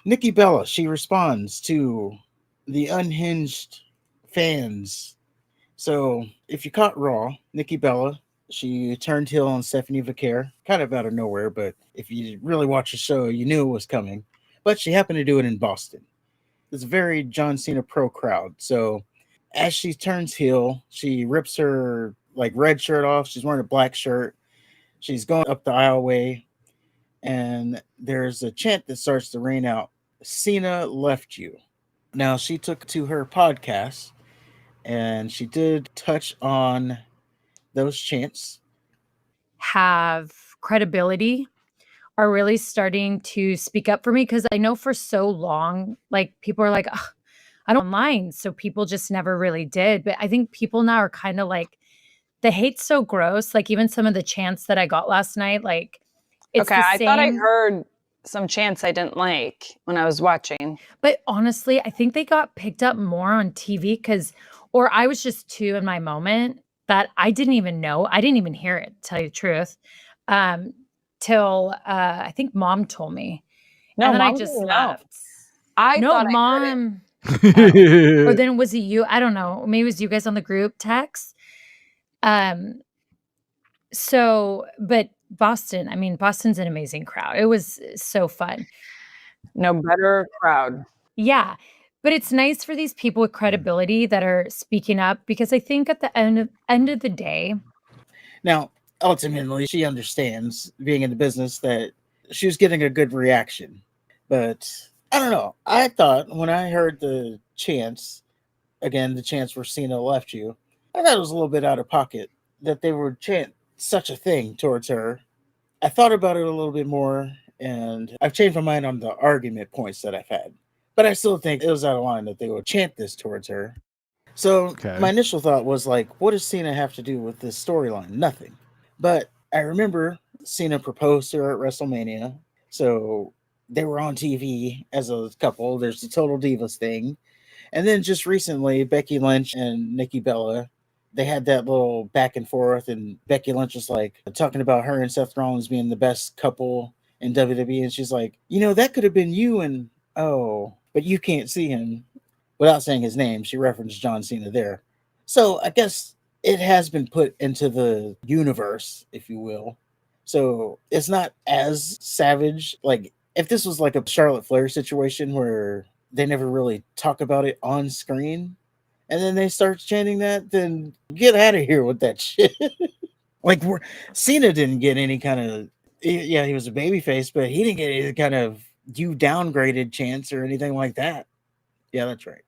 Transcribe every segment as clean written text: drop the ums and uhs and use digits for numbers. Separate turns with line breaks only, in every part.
Nikki Bella, she responds to the unhinged fans. So if you caught Raw, Nikki Bella, she turned heel on Stephanie Vaquer, kind of out of nowhere, but if you really watch the show, you knew it was coming. But she happened to do it in Boston. It's a very John Cena pro crowd. So as she turns heel, she rips her like red shirt off. She's wearing a black shirt. She's going up the aisleway, and there's a chant that starts to ring out. Cena left you. Now she took to her podcast and she did touch on those chants.
Have credibility are really starting to speak up for me because I know for so long, like people are like, "Ugh, I don't online. So people just never really did. But I think people now are kind of like, the hate's so gross. Like even some of the chants that I got last night, like it's
Okay,
the
I thought I
same.
heard some chants I didn't like when I was watching.
But honestly, I think they got picked up more on TV because, or I was just too in my moment that I didn't even know. I didn't even hear it, to tell you the truth, um, till I think mom told me.
No,
And then I
mom
just
didn't know.
left.
I
No,
thought I heard it.
mom. Oh. Or then was it you? I don't know. Maybe it was you guys on the group text. Um, so, but Boston, I mean, Boston's an amazing crowd. It was so fun.
No better crowd.
Yeah. But it's nice for these people with credibility that are speaking up because I think at the end of the day,
Now, ultimately, she understands being in the business that she was getting a good reaction. But I don't know. I thought when I heard the chants, again, the chants where Cena left you, I thought it was a little bit out of pocket that they would chant such a thing towards her. I thought about it a little bit more, and I've changed my mind on the argument points that I've had. But I still think it was out of line that they would chant this towards her. So
Okay.
my initial thought was like, what does Cena have to do with this storyline? Nothing. But I remember Cena proposed to her at WrestleMania. So they were on TV as a couple. There's the Total Divas thing. And then just recently, Becky Lynch and Nikki Bella, they had that little back and forth, and Becky Lynch was like talking about her and Seth Rollins being the best couple in WWE, and she's like, that could have been you, and oh, but you can't see him. Without saying his name, she referenced John Cena there. So I guess it has been put into the universe, if you will. So it's not as savage. Like if this was like a Charlotte Flair situation where they never really talk about it on screen, and then they start chanting that, then get out of here with that shit. Like Cena didn't get any kind of, yeah, he was a babyface, but he didn't get any kind of you downgraded chants or anything like that. Yeah, that's right.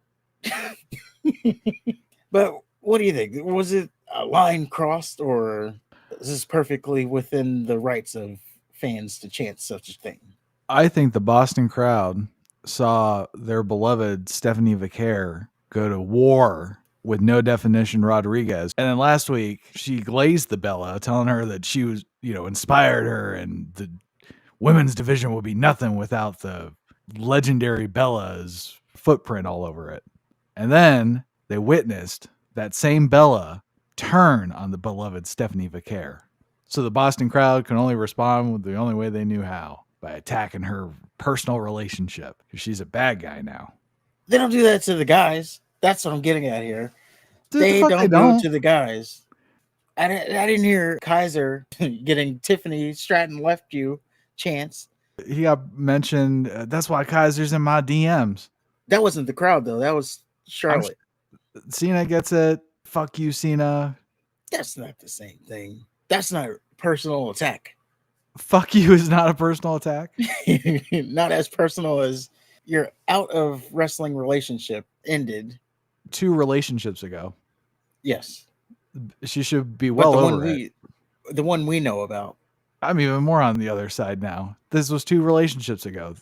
But what do you think? Was it a line crossed, or is this perfectly within the rights of fans to chant such a thing?
I think the Boston crowd saw their beloved Stephanie Vaquer go to war with No Definition Rodriguez. And then last week, she glazed the Bella, telling her that she was, inspired her and the women's division would be nothing without the legendary Bella's footprint all over it. And then they witnessed that same Bella turn on the beloved Stephanie Vaquer. So the Boston crowd can only respond with the only way they knew how, by attacking her personal relationship. She's a bad guy now.
They don't do that to the guys. That's what I'm getting at here.
Dude,
They
the
don't do it to the guys. I didn't hear Kaiser getting Tiffany Stratton left you chance.
He got mentioned. That's why Kaiser's in my DMs.
That wasn't the crowd, though. That was Charlotte.
Cena gets it. Fuck you, Cena.
That's not the same thing. That's not personal attack.
Fuck you is not a personal attack.
Not as personal as your out of wrestling relationship ended
2 relationships ago.
Yes.
She should be well over it.
The one we know about.
I'm even more on the other side now. This was 2 relationships ago.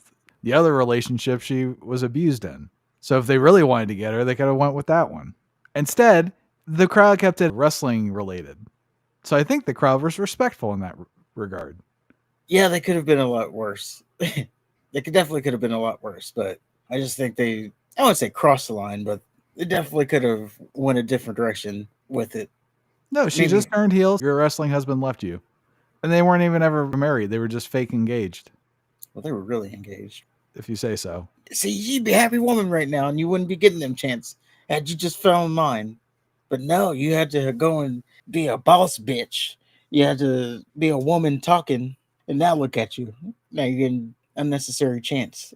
The other relationship she was abused in. So if they really wanted to get her, they could have went with that one. Instead, the crowd kept it wrestling related. So I think the crowd was respectful in that regard.
Yeah, they could have been a lot worse. They definitely could have been a lot worse, but I just think I wouldn't say cross the line, but they definitely could have went a different direction with it.
No, she just turned heel. Your wrestling husband left you. And they weren't even ever married. They were just fake engaged.
Well, they were really engaged.
if you say so.
See, you'd be a happy woman right now, and you wouldn't be getting them chance had you just fell in line. But no, you had to go and be a boss bitch. You had to be a woman talking, and now look at you. Now you're getting unnecessary chance.